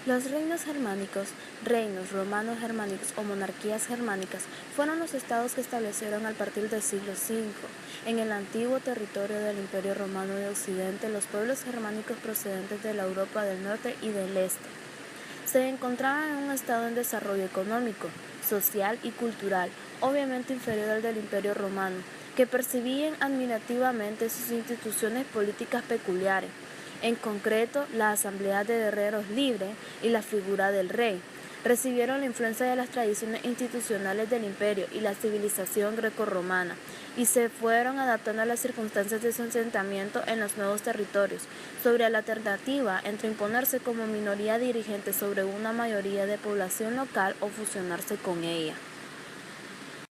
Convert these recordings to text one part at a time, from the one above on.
Los reinos germánicos, reinos romanos germánicos o monarquías germánicas fueron los estados que establecieron a partir del siglo V. En el antiguo territorio del Imperio Romano de Occidente, los pueblos germánicos procedentes de la Europa del Norte y del Este se encontraban en un estado en desarrollo económico, social y cultural, obviamente inferior al del Imperio Romano, que percibían admirativamente sus instituciones políticas peculiares, en concreto la asamblea de guerreros libres y la figura del rey. Recibieron la influencia de las tradiciones institucionales del imperio y la civilización grecorromana y se fueron adaptando a las circunstancias de su asentamiento en los nuevos territorios, sobre la alternativa entre imponerse como minoría dirigente sobre una mayoría de población local o fusionarse con ella.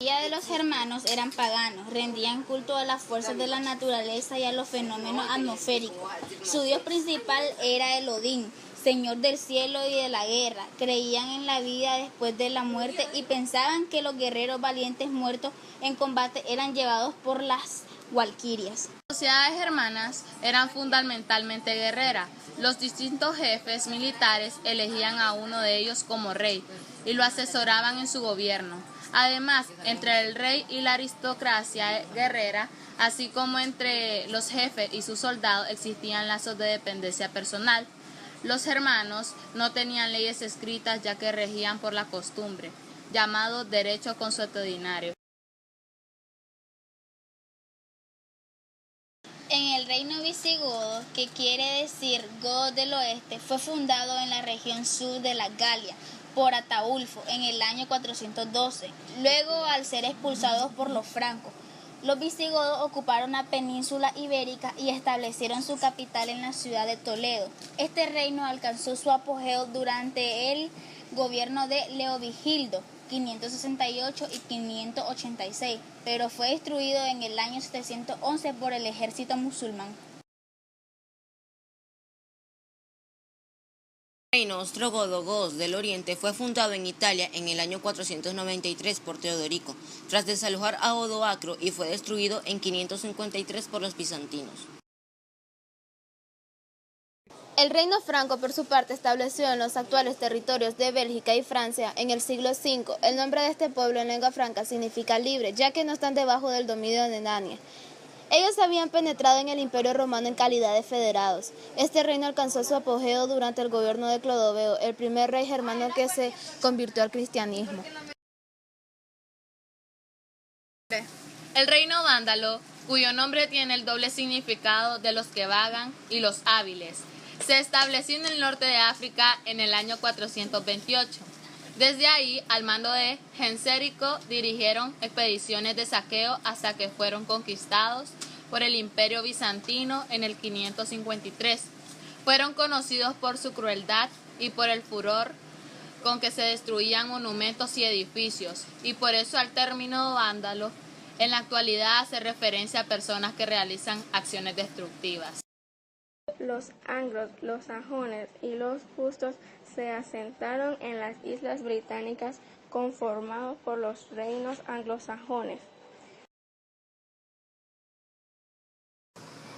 La mayoría de los germanos eran paganos, rendían culto a las fuerzas de la naturaleza y a los fenómenos atmosféricos. Su dios principal era el Odín, señor del cielo y de la guerra. Creían en la vida después de la muerte y pensaban que los guerreros valientes muertos en combate eran llevados por las valquirias. Las sociedades germanas eran fundamentalmente guerreras. Los distintos jefes militares elegían a uno de ellos como rey y lo asesoraban en su gobierno. Además, entre el rey y la aristocracia guerrera, así como entre los jefes y sus soldados, existían lazos de dependencia personal. Los germanos no tenían leyes escritas, ya que regían por la costumbre, llamado derecho consuetudinario. En el reino visigodo, que quiere decir godo del oeste, fue fundado en la región sur de la Galia por Ataulfo en el año 412. Luego, al ser expulsados por los francos, los visigodos ocuparon la península ibérica y establecieron su capital en la ciudad de Toledo. Este reino alcanzó su apogeo durante el gobierno de Leovigildo, 568 y 586, pero fue destruido en el año 711 por el ejército musulmán. El reino ostrogodo del Oriente fue fundado en Italia en el año 493 por Teodorico, tras desalojar a Odoacro, y fue destruido en 553 por los bizantinos. El reino franco, por su parte, estableció en los actuales territorios de Bélgica y Francia en el siglo V. El nombre de este pueblo en lengua franca significa libre, ya que no están debajo del dominio de nadie. Ellos habían penetrado en el Imperio Romano en calidad de federados. Este reino alcanzó su apogeo durante el gobierno de Clodoveo, el primer rey germano que se convirtió al cristianismo. El reino vándalo, cuyo nombre tiene el doble significado de los que vagan y los hábiles, se estableció en el norte de África en el año 428. Desde ahí, al mando de Gensérico, dirigieron expediciones de saqueo hasta que fueron conquistados por el Imperio Bizantino en el 553. Fueron conocidos por su crueldad y por el furor con que se destruían monumentos y edificios, y por eso al término vándalo, en la actualidad hace referencia a personas que realizan acciones destructivas. Los anglos, los sajones y los justos se asentaron en las islas británicas conformados por los reinos anglosajones.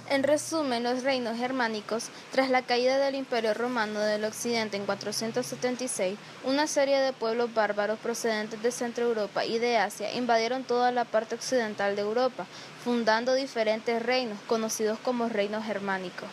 En resumen, los reinos germánicos, tras la caída del Imperio Romano del Occidente en 476, una serie de pueblos bárbaros procedentes de Centro Europa y de Asia invadieron toda la parte occidental de Europa, fundando diferentes reinos conocidos como reinos germánicos.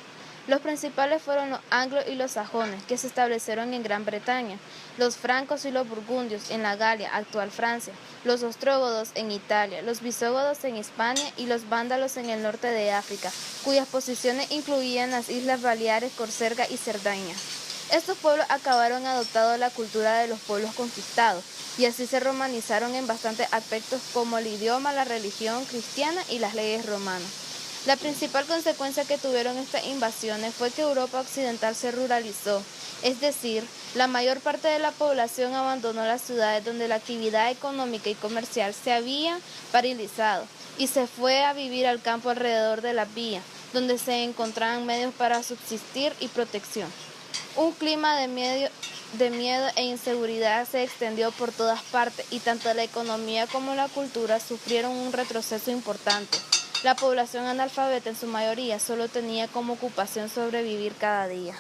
Los principales fueron los anglos y los sajones, que se establecieron en Gran Bretaña, los francos y los burgundios en la Galia, actual Francia, los ostrógodos en Italia, los visigodos en Hispania y los vándalos en el norte de África, cuyas posiciones incluían las Islas Baleares, Córcega y Cerdeña. Estos pueblos acabaron adoptando la cultura de los pueblos conquistados, y así se romanizaron en bastantes aspectos como el idioma, la religión cristiana y las leyes romanas. La principal consecuencia que tuvieron estas invasiones fue que Europa occidental se ruralizó, es decir, la mayor parte de la población abandonó las ciudades donde la actividad económica y comercial se había paralizado y se fue a vivir al campo alrededor de las vías, donde se encontraban medios para subsistir y protección. Un clima de miedo e inseguridad se extendió por todas partes y tanto la economía como la cultura sufrieron un retroceso importante. La población analfabeta en su mayoría solo tenía como ocupación sobrevivir cada día.